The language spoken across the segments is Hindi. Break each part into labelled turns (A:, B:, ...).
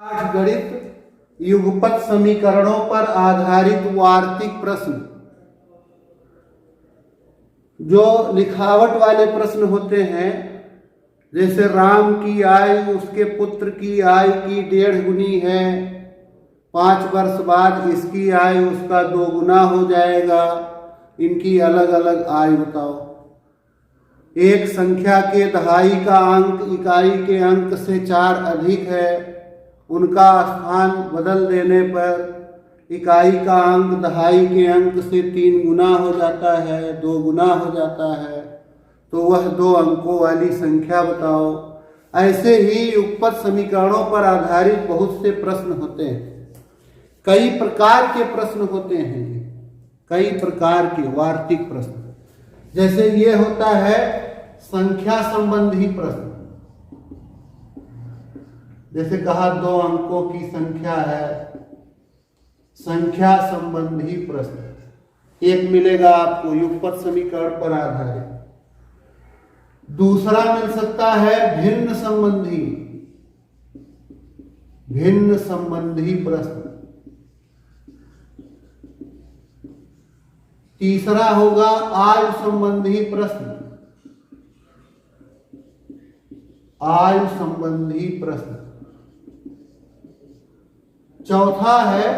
A: गणित युगपत समीकरणों पर आधारित वार्तिक प्रश्न। जो लिखावट वाले प्रश्न होते हैं, जैसे राम की आयु उसके पुत्र की आयु की 1.5 गुनी है, 5 वर्ष बाद इसकी आयु उसका 2 गुना हो जाएगा, इनकी अलग अलग आयु बताओ। एक संख्या के दहाई का अंक इकाई के अंक से 4 अधिक है, उनका स्थान बदल देने पर इकाई का अंक दहाई के अंक से 3 गुना हो जाता है, 2 गुना हो जाता है, तो वह 2 अंकों वाली संख्या बताओ। ऐसे ही युगपत समीकरणों पर आधारित बहुत से प्रश्न होते हैं। कई प्रकार के प्रश्न होते हैं, कई प्रकार के वार्तिक प्रश्न। जैसे ये होता है संख्या संबंधी प्रश्न। जैसे कहा 2 अंकों की संख्या है, संख्या संबंधी प्रश्न एक मिलेगा आपको युगपत समीकरण पर आधारित। दूसरा मिल सकता है भिन्न संबंधी प्रश्न। तीसरा होगा आयु संबंधी प्रश्न, आयु संबंधी प्रश्न। चौथा है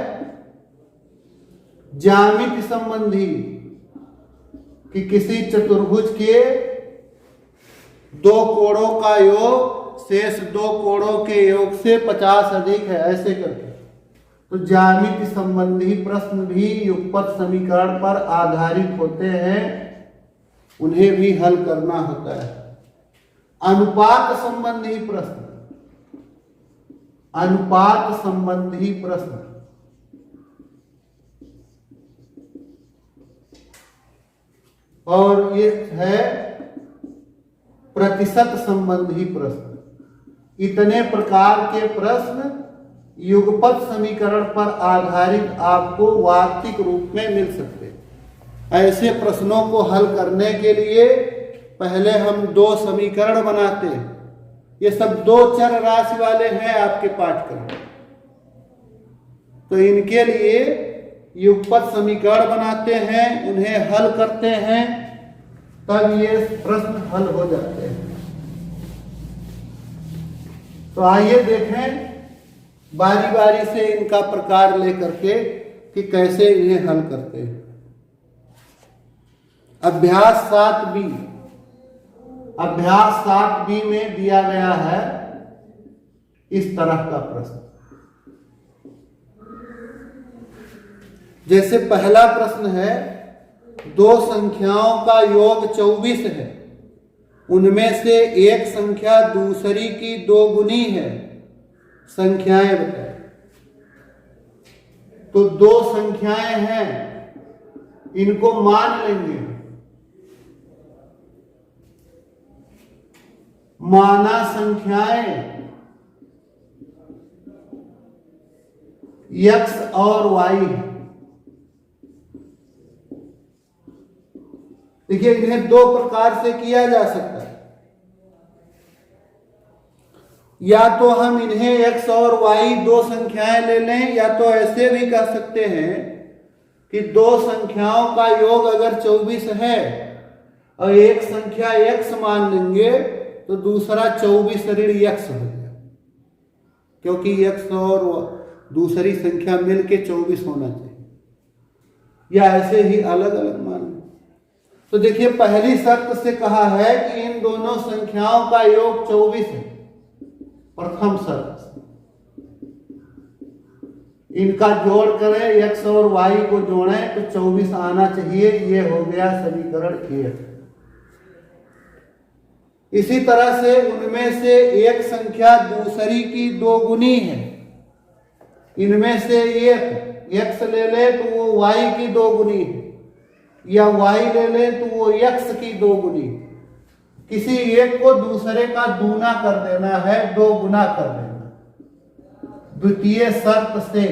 A: ज्यामिति संबंधी, कि किसी चतुर्भुज के 2 कोणों का योग शेष 2 कोणों के योग से 50 अधिक है, ऐसे करके। तो ज्यामिति संबंधी प्रश्न भी युगपत समीकरण पर आधारित होते हैं, उन्हें भी हल करना होता है। अनुपात संबंधी प्रश्न, अनुपात संबंधी प्रश्न। और ये है प्रतिशत संबंधी प्रश्न। इतने प्रकार के प्रश्न युगपत समीकरण पर आधारित आपको वार्तिक रूप में मिल सकते हैं। ऐसे प्रश्नों को हल करने के लिए पहले हम 2 समीकरण बनाते हैं। ये सब 2 चर राशि वाले हैं आपके पाठ्यक्रम, तो इनके लिए युगपत समीकरण बनाते हैं, उन्हें हल करते हैं, तब ये प्रश्न हल हो जाते हैं। तो आइए देखें बारी बारी से इनका प्रकार लेकर के कि कैसे इन्हें हल करते हैं। अभ्यास 7B, अभ्यास 7B में दिया गया है इस तरह का प्रश्न। जैसे पहला प्रश्न है 2 संख्याओं का योग 24 है, उनमें से एक संख्या दूसरी की 2 गुनी है, संख्याएं बताएं। तो 2 संख्याएं हैं, इनको मान लेंगे। माना संख्याएं x और y। देखिए इन्हें 2 प्रकार से किया जा सकता है। या तो हम इन्हें x और y 2 संख्याएं ले लें, या तो ऐसे भी कह सकते हैं कि 2 संख्याओं का योग अगर 24 है और एक संख्या x मान लेंगे तो दूसरा 24 ऋण x हो गया, क्योंकि x और दूसरी संख्या मिलके 24 होना चाहिए। या ऐसे ही अलग अलग मान लें। तो देखिए पहली शर्त से कहा है कि इन दोनों संख्याओं का योग 24 है, प्रथम शर्त। इनका जोड़ करें, x और y को जोड़ें तो 24 आना चाहिए। ये हो गया समीकरण 1। इसी तरह से उनमें से एक संख्या दूसरी की 2 गुनी है। इनमें से एक x ले ले तो वो y की 2 गुनी है, या y ले ले तो वो x की 2 गुनी। किसी एक को दूसरे का दूना कर देना है, 2 गुना कर देना। द्वितीय शर्त से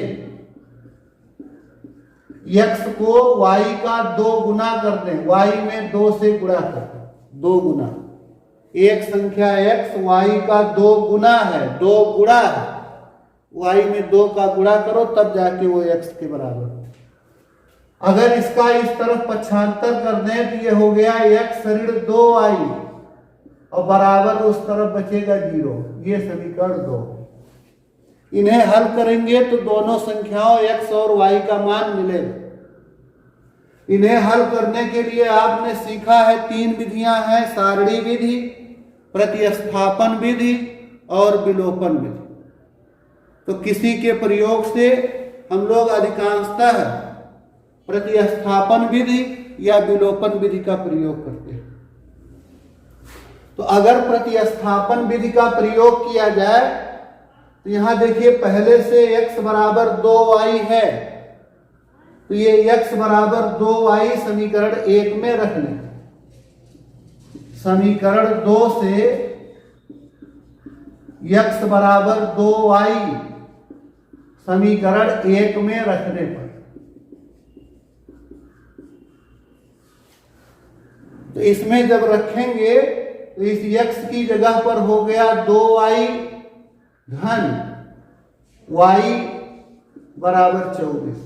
A: x को y का 2 गुना कर दें, y में 2 से गुणा कर दें, 2 गुना। एक संख्या x y का 2 गुना है, 2 गुणा है, y में 2 का गुणा करो तब जाके वो x के बराबर। अगर इसका इस तरफ पक्षांतर कर दें तो ये हो गया x ऋण 2y और बराबर उस तरफ बचेगा 0। ये समीकरण 2। इन्हें हल करेंगे तो दोनों संख्याओं x और y का मान मिलेगा। इन्हें हल करने के लिए आपने सीखा है 3 विधियां हैं, सारणी विधि, प्रतिस्थापन विधि और विलोपन विधि। तो किसी के प्रयोग से हम लोग अधिकांशतः प्रतिस्थापन विधि या विलोपन विधि का प्रयोग करते हैं। तो अगर प्रतिस्थापन विधि का प्रयोग किया जाए तो यहां देखिए पहले से x बराबर 2y है, तो ये x बराबर 2y समीकरण 1 में रख लें। समीकरण 2 से x बराबर 2y समीकरण 1 में रखने पर तो इसमें जब रखेंगे तो इस x की जगह पर हो गया 2y धन y बराबर 24।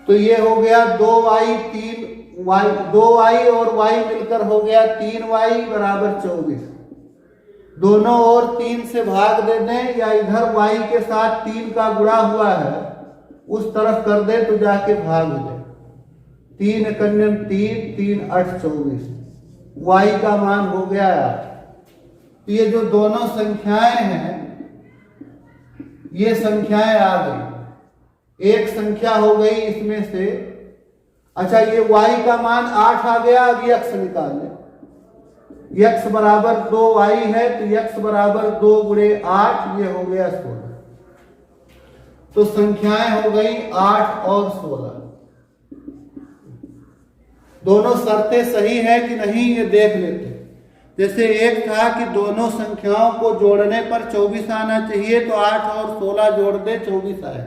A: तो ये हो गया 2y और y मिलकर हो गया 3y बराबर 24। दोनों ओर 3 से भाग दे दें या इधर y के साथ 3 का गुणा हुआ है उस तरफ कर दें तो जाके भाग दे। 3 कन्यम 3, 3 8 24। y का मान हो गया 8। ये जो दोनों संख्याएं हैं ये संख्याएं आ गई। एक संख्या हो गई इसमें से। अच्छा ये y का मान 8 आ गया। अब x निकाल लें। x बराबर 2y है तो x बराबर 2 गुणे 8, ये हो गया 16। तो संख्याएं हो गई 8 और 16। दोनों शर्तें सही है कि नहीं ये देख लेते। जैसे एक था कि दोनों संख्याओं को जोड़ने पर 24 आना चाहिए, तो 8 और 16 जोड़ दे 24 आए।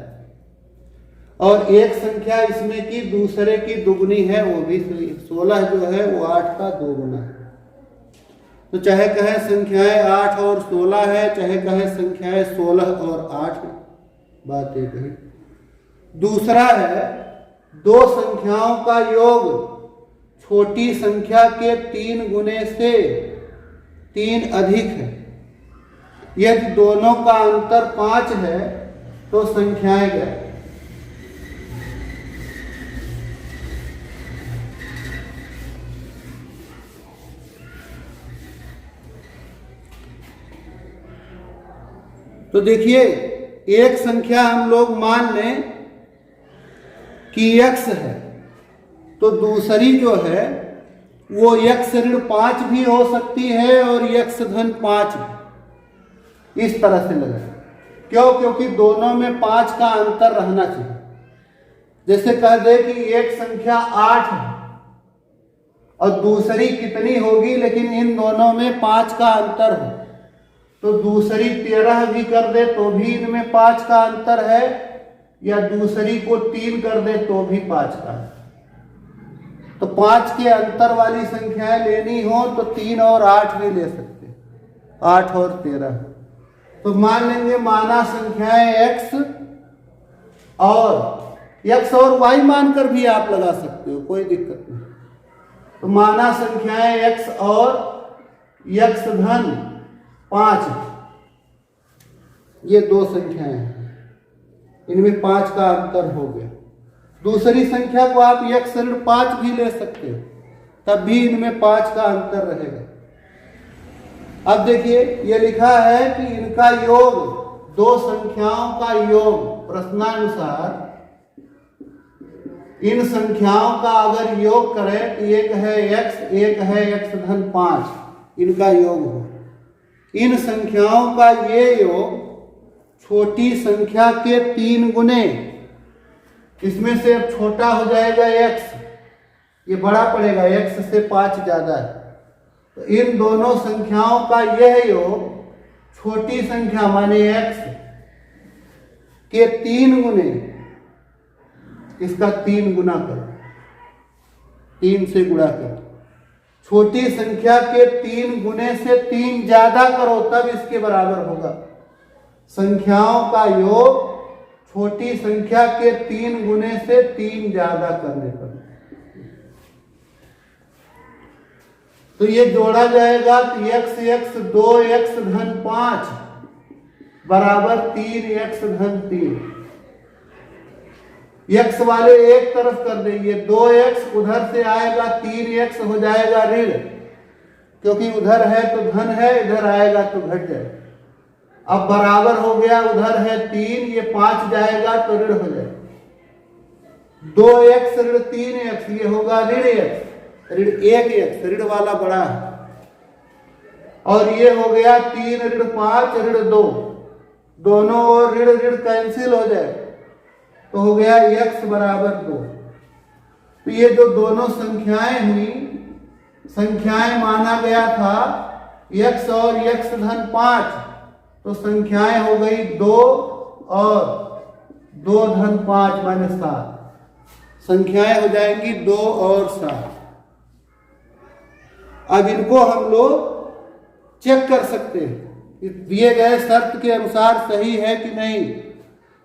A: और एक संख्या इसमें की दूसरे की दुगनी है, वो भी 16 जो है वो 8 का 2 गुना है। तो चाहे कहे संख्याएं 8 और 16 है, चाहे कहे संख्याएं 16 और 8, बात एक है। दूसरा है दो संख्याओं का योग छोटी संख्या के 3 गुने से 3 अधिक है। यदि दोनों का अंतर 5 है तो संख्याएं क्या? तो देखिए एक संख्या हम लोग मान लें कि x है, तो दूसरी जो है वो x ऋण 5 भी हो सकती है और x धन 5 भी। इस तरह से लगा क्यों? क्योंकि दोनों में 5 का अंतर रहना चाहिए। जैसे कह दे कि एक संख्या 8 है और दूसरी कितनी होगी, लेकिन इन दोनों में 5 का अंतर हो, तो दूसरी 13 भी कर दे तो भी इनमें 5 का अंतर है, या दूसरी को 3 कर दे तो भी 5 का है। तो 5 के अंतर वाली संख्याएं लेनी हो तो 3 और 8 भी ले सकते हैं, 8 और 13। तो मान लेंगे माना संख्याएं x और y मानकर भी आप लगा सकते हो, कोई दिक्कत नहीं। तो माना संख्याएं x और x धन 5, ये दो संख्याएं हैं, इनमें 5 का अंतर हो गया। दूसरी संख्या को आप x ऋण 5 भी ले सकते हो, तब भी इनमें 5 का अंतर रहेगा। अब देखिए ये लिखा है कि इनका योग, दो संख्याओं का योग प्रश्नानुसार इन संख्याओं का अगर योग करें तो एक है x, एक है x धन 5, इनका योग हो। इन संख्याओं का ये योग छोटी संख्या के 3 गुने, इसमें से अब छोटा हो जाएगा x, ये बड़ा पड़ेगा, x से 5 ज्यादा है। तो इन दोनों संख्याओं का यह योग छोटी संख्या माने x के 3 गुने, इसका 3 गुना करो, 3 से गुणा करो। छोटी संख्या के 3 गुने से 3 ज्यादा करो तब इसके बराबर होगा। संख्याओं का योग छोटी संख्या के 3 गुने से 3 ज्यादा करने पर। तो ये जोड़ा जाएगा तो x 2x धन 5 बराबर 3x धन 3। x वाले एक तरफ कर देंगे, 2x उधर से आएगा, 3x हो जाएगा ऋण, क्योंकि उधर है तो धन है, इधर आएगा तो घट जाएगा। अब बराबर हो गया, उधर है 3, ये 5 जाएगा तो ऋण हो जाएगा। 2x ऋण 3x, ये होगा ऋण x, ऋण 1x, ऋण वाला बड़ा है। और ये हो गया 3 ऋण 5 ऋण 2, दोनों और ऋण ऋण कैंसिल हो जाए तो हो गया x बराबर 2। तो ये जो दोनों संख्याएं हुई, संख्याएं माना गया था x और x धन 5, तो संख्याएं हो गई 2 और 2 धन 5 माइनस 7, संख्याएं हो जाएंगी 2 और 7। अब इनको हम लोग चेक कर सकते हैं दिए गए शर्त के अनुसार सही है कि नहीं।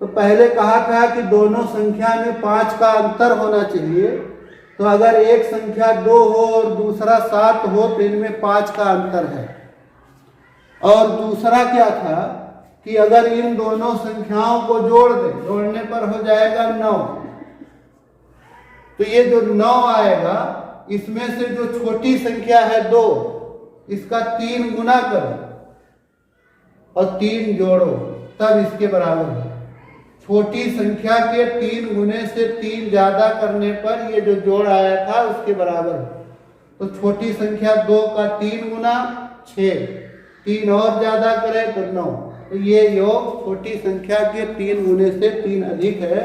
A: तो पहले कहा था कि दोनों संख्या में 5 का अंतर होना चाहिए, तो अगर एक संख्या 2 हो और दूसरा 7 हो तो इनमें 5 का अंतर है। और दूसरा क्या था कि अगर इन दोनों संख्याओं को जोड़ दें, जोड़ने पर हो जाएगा 9। तो ये जो 9 आएगा, इसमें से जो छोटी संख्या है 2, इसका 3 गुना करो और 3 जोड़ो, तब इसके बराबर है। छोटी संख्या के 3 गुने से 3 ज्यादा करने पर ये जो जोड़ आया था उसके बराबर है। तो छोटी संख्या 2 का 3 गुना 6, 3 और ज्यादा करें तो 9। तो ये योग छोटी संख्या के 3 गुने से 3 अधिक है,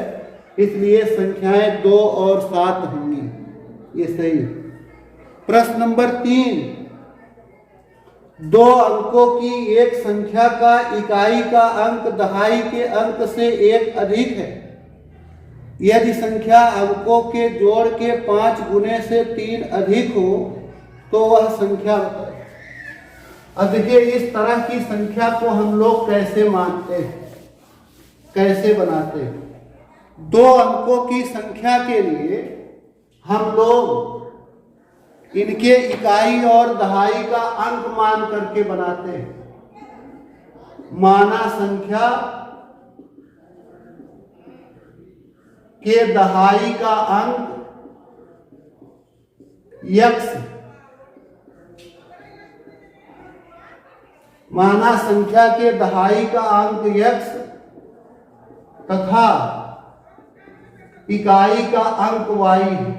A: इसलिए संख्याएं 2 और 7 होंगी। ये सही। प्रश्न नंबर 3, 2 अंकों की एक संख्या का इकाई का अंक दहाई के अंक से 1 अधिक है। यदि संख्या अंकों के जोड़ के 5 गुने से 3 अधिक हो तो वह संख्या बताए। अब देखिए, इस तरह की संख्या को हम लोग कैसे मानते हैं, कैसे बनाते हैं। 2 अंकों की संख्या के लिए हम लोग इनके इकाई और दहाई का अंक मान करके बनाते हैं। माना संख्या के दहाई का अंक x, माना संख्या के दहाई का अंक x तथा इकाई का अंक y है।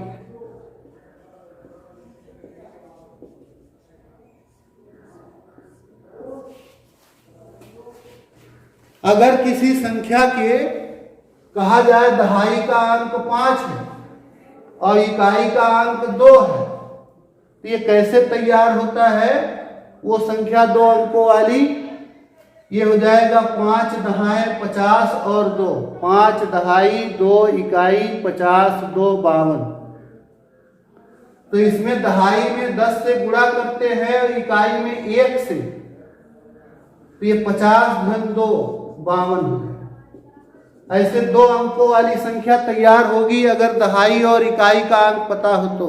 A: अगर किसी संख्या के कहा जाए दहाई का अंक 5 है और इकाई का अंक 2 है, तो ये कैसे तैयार होता है? वो संख्या 2 अंकों वाली, ये हो जाएगा 5 दहाई 50 और 2, 5 दहाई 2 इकाई 50 2 52। तो इसमें दहाई में 10 से गुणा करते हैं और इकाई में 1 से, तो ये 50 धन 2 52। ऐसे 2 अंकों वाली संख्या तैयार होगी अगर दहाई और इकाई का अंक पता हो तो।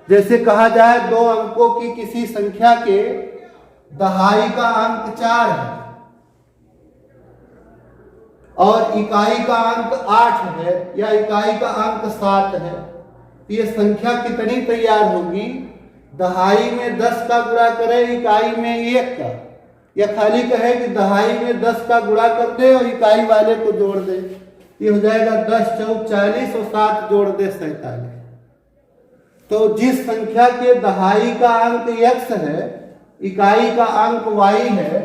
A: जैसे कहा जाए 2 अंकों की किसी संख्या के दहाई का अंक 4 है और इकाई का अंक 8 है या इकाई का अंक 7 है, तो ये संख्या कितनी तैयार होगी? दहाई में 10 का गुणा करें, इकाई में 1 का, या खाली कहे कि दहाई में 10 का गुणा कर दे और इकाई वाले को जोड़ दे, ये हो जाएगा 10 चौक 40 और 7 जोड़ दे 47। तो जिस संख्या के दहाई का अंक x है, इकाई का अंक y है,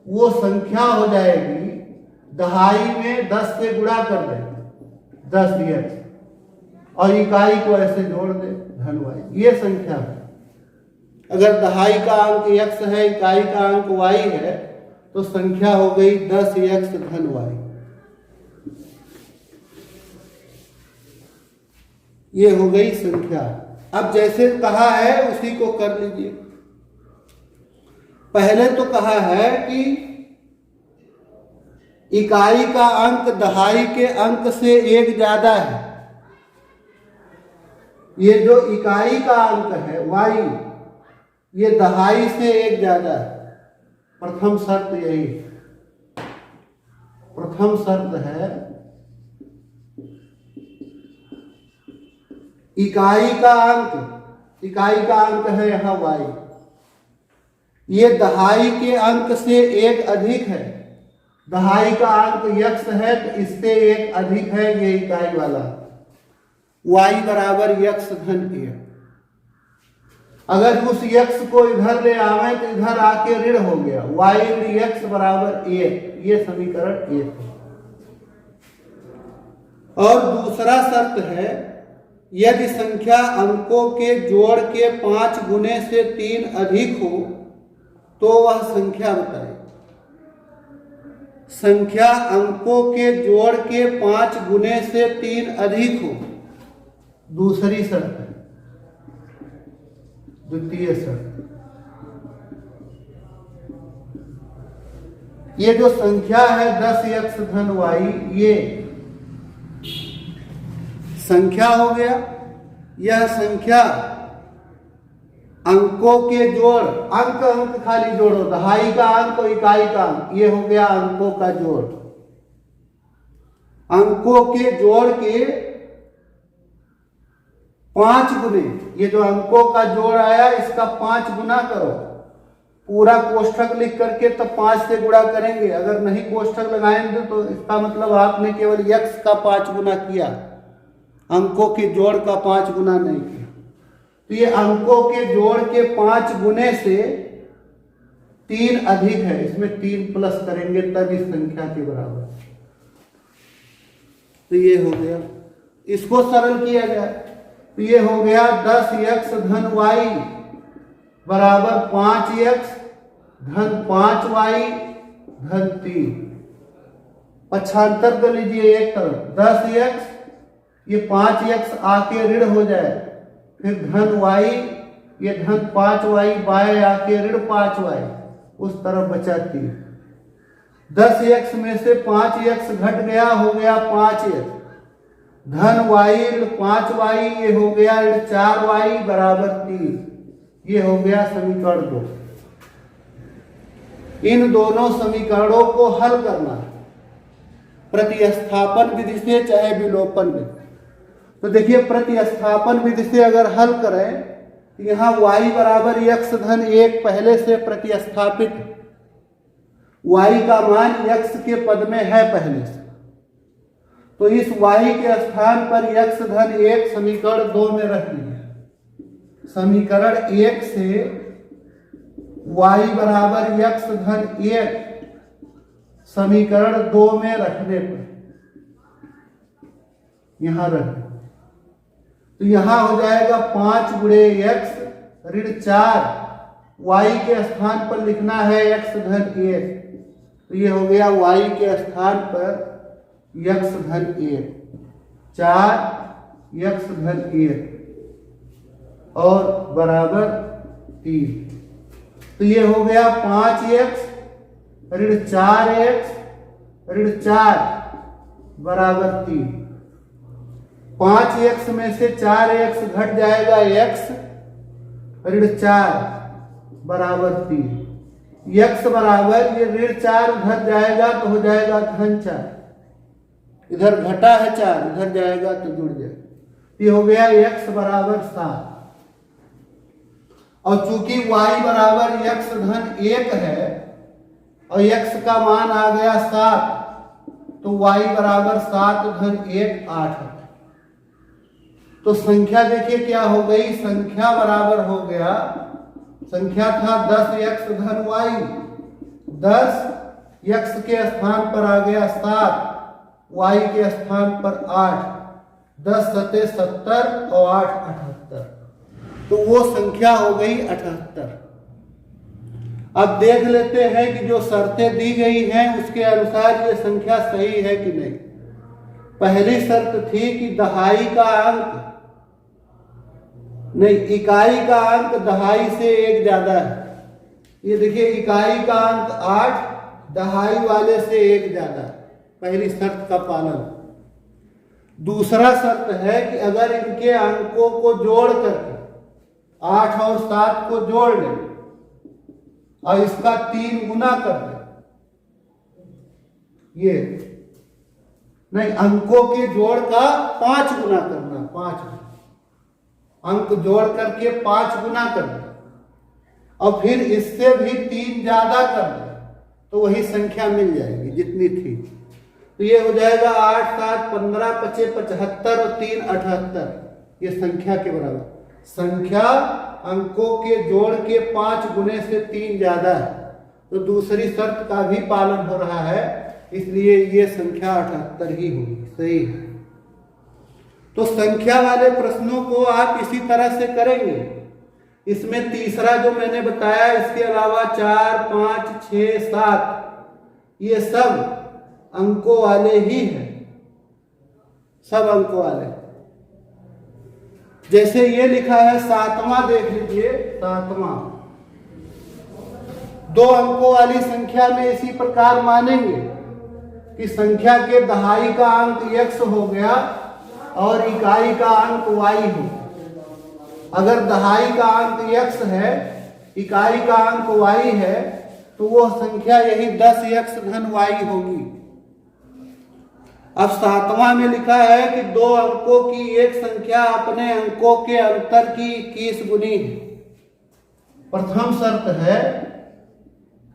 A: वो संख्या हो जाएगी दहाई में 10 से गुणा कर दे 10x और इकाई को ऐसे जोड़ दे धन y, ये संख्या है। अगर दहाई का अंक x है, इकाई का अंक y है, तो संख्या हो गई 10x धन y। ये हो गई संख्या। अब जैसे कहा है उसी को कर लीजिए। पहले तो कहा है कि इकाई का अंक दहाई के अंक से एक ज्यादा है। ये जो इकाई का अंक है y, ये दहाई से एक ज्यादा है। प्रथम शर्त यही है। प्रथम शर्त है इकाई का अंक है यहाँ y, ये दहाई के अंक से एक अधिक है। दहाई का अंक x है तो इससे एक अधिक है, ये इकाई वाला y बराबर x धन a। अगर उस x को इधर ले आवे तो इधर आके ऋण हो गया, y ऋण x बराबर a, ये समीकरण 1 है। और दूसरा शर्त है यदि संख्या अंकों के जोड़ के 5 गुने से 3 अधिक हो तो वह संख्या बताए। संख्या अंकों के जोड़ के 5 गुने से 3 अधिक हो, दूसरी शर्त है। द्वितीय शर्त, ये जो संख्या है 10x धन y, ये संख्या हो गया। यह संख्या अंकों के जोड़, अंक खाली जोड़ो, दहाई का अंक और इकाई का अंक, ये हो गया अंकों का जोड़। अंकों के जोड़ के 5 गुने, ये जो अंकों का जोड़ आया इसका 5 गुना करो। पूरा कोष्ठक लिख करके तब 5 से गुणा करेंगे। अगर नहीं कोष्ठक लगाएंगे तो इसका मतलब आपने केवल x का 5 गुना किया, अंकों के जोड़ का 5 गुना नहीं किया। तो ये अंकों के जोड़ के 5 गुने से 3 अधिक है, इसमें 3 प्लस करेंगे तब इस संख्या के बराबर। तो ये हो गया। इसको सरल किया जाए तो ये हो गया 10x धन y बराबर 5x धन 5y धन 3। पक्षांतर कर लीजिए एक तरफ, 10x, ये 5x आके ऋण हो जाए, फिर धन y, ये धन 5y बाएं आके ऋण 5y, उस तरफ बचा 3। 10x में से 5x घट गया, हो गया 5x, धन y ऋण 5y, ये हो गया ऋण 4y बराबर 3। ये हो गया समीकरण 2। इन दोनों समीकरणों को हल करना प्रतिस्थापन विधि से चाहे विलोपन विधि। तो देखिए प्रतिस्थापन विधि से अगर हल करें तो यहाँ y बराबर x धन 1 पहले से प्रतिस्थापित, y का मान x के पद में है पहले से, तो इस y के स्थान पर x धन 1 समीकरण 2 में रख लिया। समीकरण 1 से y बराबर x धन 1 समीकरण 2 में रखने पर यहां रख, तो यहां हो जाएगा 5 गुणे x ऋण 4, y के स्थान पर लिखना है x धन 1, तो ये हो गया y के स्थान पर x धन 1, 4 x धन 1 और बराबर 3। तो ये हो गया 5x ऋण 4x ऋण 4 बराबर 3। 5x में से 4x घट जाएगा, x ऋण 4 बराबर 3। x बराबर ये ऋण 4 घट जाएगा तो हो जाएगा धन 4, इधर घटा है 4, इधर जाएगा तो जुड़ जाएगा। ये हो गया x बराबर 7। और चूंकि y बराबर x धन 1 है और x का मान आ गया 7, तो y बराबर 7 धन 1 8 है। तो संख्या देखिए क्या हो गई, संख्या बराबर हो गया, संख्या था 10x धन y, 10 x के स्थान पर आ गया 7, y के स्थान पर 8, 10 सते 70 और 8 78, तो वो संख्या हो गई 78। अब देख लेते हैं कि जो शर्तें दी गई हैं उसके अनुसार ये संख्या सही है कि नहीं। पहली शर्त थी कि दहाई का अंक नहीं, इकाई का अंक दहाई से एक ज्यादा है। ये देखिए इकाई का अंक 8, दहाई वाले से एक ज्यादा है। पहली शर्त का पालन। दूसरा शर्त है कि अगर इनके अंकों को जोड़ करके 8 और 7 को जोड़ लें और इसका 3 गुना कर दें, ये नहीं, अंकों के जोड़ का 5 गुना करना, 5 अंक जोड़ करके 5 गुना कर दें और फिर इससे भी 3 ज्यादा कर दें तो वही संख्या मिल जाएगी जितनी थी। तो ये हो जाएगा 8 7 15 25 75 और 3 78, ये संख्या के बराबर। संख्या अंकों के जोड़ के 5 गुने से 3 ज्यादा है, तो दूसरी शर्त का भी पालन हो रहा है, इसलिए ये संख्या 78 ही होगी, सही है। तो संख्या वाले प्रश्नों को आप इसी तरह से करेंगे। इसमें तीसरा जो मैंने बताया, इसके अलावा 4 5 6 7 ये सब अंकों वाले ही हैं, सब अंकों वाले। जैसे ये लिखा है 7वां, देख लीजिए 7वां, 2 अंकों वाली संख्या में इसी प्रकार मानेंगे कि संख्या के दहाई का अंक x हो गया और इकाई का अंक y हो। अगर दहाई का अंक x है, इकाई का अंक y है, तो वह संख्या यही 10x धन y होगी। अब 7वां में लिखा है कि 2 अंकों की एक संख्या अपने अंकों के अंतर की 21 गुनी है। प्रथम शर्त है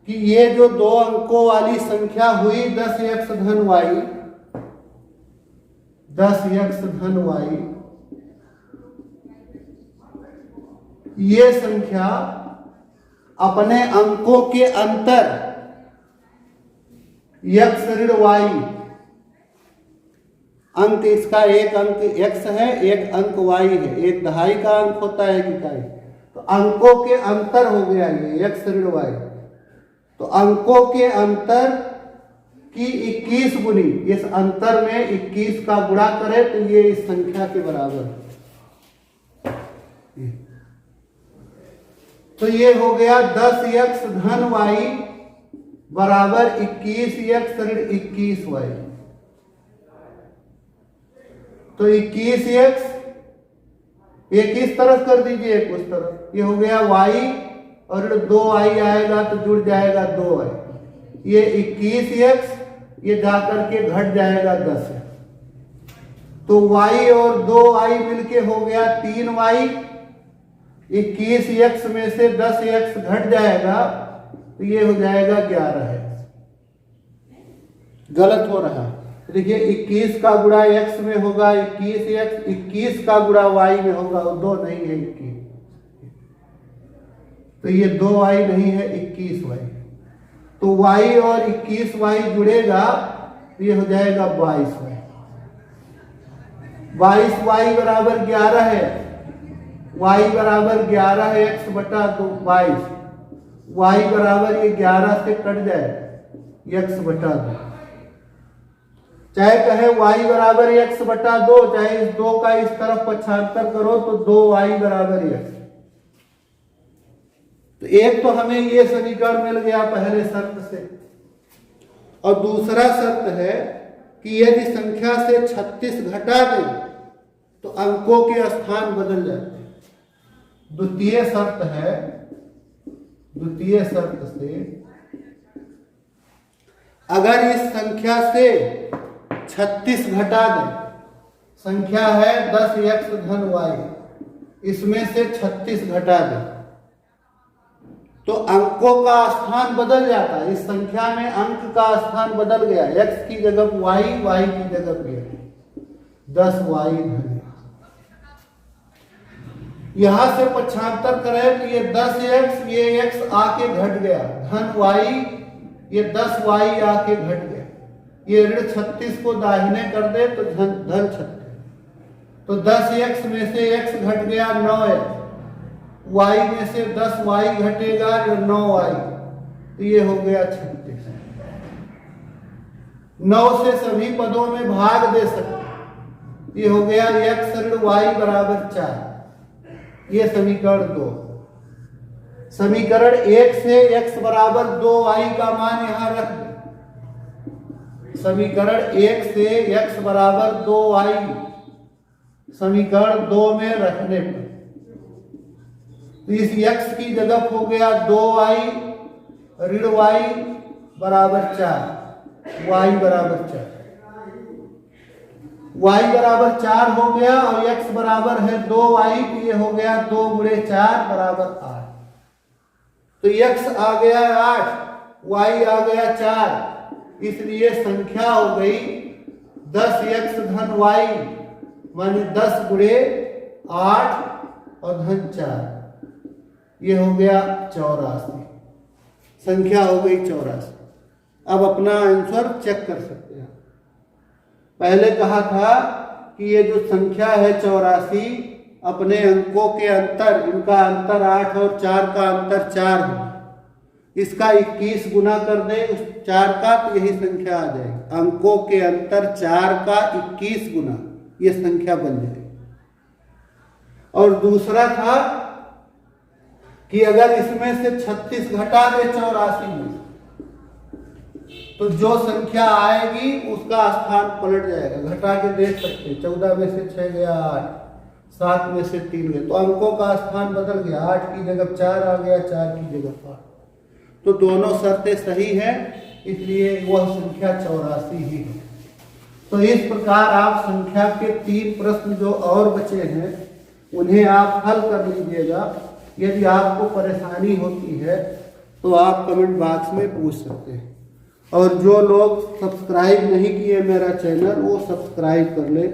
A: कि ये जो 2 अंकों वाली संख्या हुई 10x धन y, 10x धन y, ये संख्या अपने अंकों के अंतर x ऋण y, अंक इसका एक अंक x है, एक अंक y है, एक दहाई का अंक होता है, एक इकाई, तो अंकों के अंतर हो गया ये x ऋण y। तो अंकों के अंतर की 21 गुनी, इस अंतर में 21 का गुणा करें तो ये इस संख्या के बराबर। तो ये हो गया 10x धन y बराबर 21x ऋण 21y। तो 21x एक इस तरफ कर दीजिए, एक उस तरफ, ये हो गया y और 2y आएगा तो जुड़ जाएगा 2y, ये 21x ये जाकर के घट जाएगा 10, तो y और 2y मिलके हो गया 3y। 21x में से 10x घट जाएगा तो ये हो जाएगा 11x। गलत हो रहा है, देखिए 21 का गुणा x में होगा 21x, 21 का गुणा y में होगा, वो 2 नहीं है 21, तो ये 2y नहीं है 21y। तो y और 21y जुड़ेगा तो ये हो जाएगा 22y। 22y बराबर 11 है, y बराबर 11 है x बटा 22, y बराबर ये 11 से कट जाए x बटा 2, चाहे कहे y बराबर x बटा 2, चाहे इस 2 का इस तरफ पक्षांतर करो तो 2y बराबर x। तो एक तो हमें ये समीकरण मिल गया पहले शर्त से, और दूसरा शर्त है कि यदि संख्या से 36 घटा दें तो अंकों के स्थान बदल जाते हैं। द्वितीय शर्त है, द्वितीय शर्त से अगर इस संख्या से 36 घटा दें, संख्या है 10x धन y, इसमें से 36 घटा दें तो अंकों का स्थान बदल जाता है। इस संख्या में अंक का स्थान बदल गया, x की जगह y, y की जगह गया 10y धन। यहां से पक्षांतर करें तो ये 10x, ये x आके घट गया, धन y, ये 10y आके घट गया, ये ऋण 36 को दाहिने कर दे तो धन 36, तो 10x में से x घट गया 9x, y में से 10y घटेगा जो 9y, तो ये हो गया 36। 9 से सभी पदों में भाग दे सकते, ये हो गया x ऋण y बराबर 4, ये समीकरण 2। समीकरण 1 से x बराबर 2y का मान यहां रख दे, समीकरण 1 से x बराबर 2y समीकरण 2 में रखने पर तो इस x की जगह हो गया 2y ऋण y बराबर 4 y बराबर 4 y बराबर 4 हो गया और x बराबर है 2y तो ये हो गया 2 गुणे 4 बराबर 8। तो x आ गया 8 y आ गया 4 इसलिए संख्या हो गई 10x धन y माने 10 गुणे 8 और धन 4 ये हो गया 84 संख्या हो गई 84। अब अपना आंसर चेक कर सकते हैं। पहले कहा था कि ये जो संख्या है 84 अपने अंकों के अंतर इनका अंतर 8 और 4 का अंतर 4 है इसका 21 गुना कर दे उस 4 का तो यही संख्या आ जाएगी। अंकों के अंतर 4 का 21 गुना ये संख्या बन जाएगी। और दूसरा था कि अगर इसमें से 36 घटा दे 84 में तो जो संख्या आएगी उसका स्थान पलट जाएगा। घटा के देख सकते 14 में से 6 गया 8 7 में से 3 गया तो अंकों का स्थान बदल गया 8 की जगह 4 आ गया 4 की जगह 5 तो दोनों शर्तें सही हैं इसलिए वह संख्या 84 ही है। तो इस प्रकार आप संख्या के 3 प्रश्न जो और बचे हैं उन्हें आप हल कर लीजिएगा। यदि आपको परेशानी होती है तो आप कमेंट बॉक्स में पूछ सकते हैं। और जो लोग सब्सक्राइब नहीं किए मेरा चैनल वो सब्सक्राइब कर ले।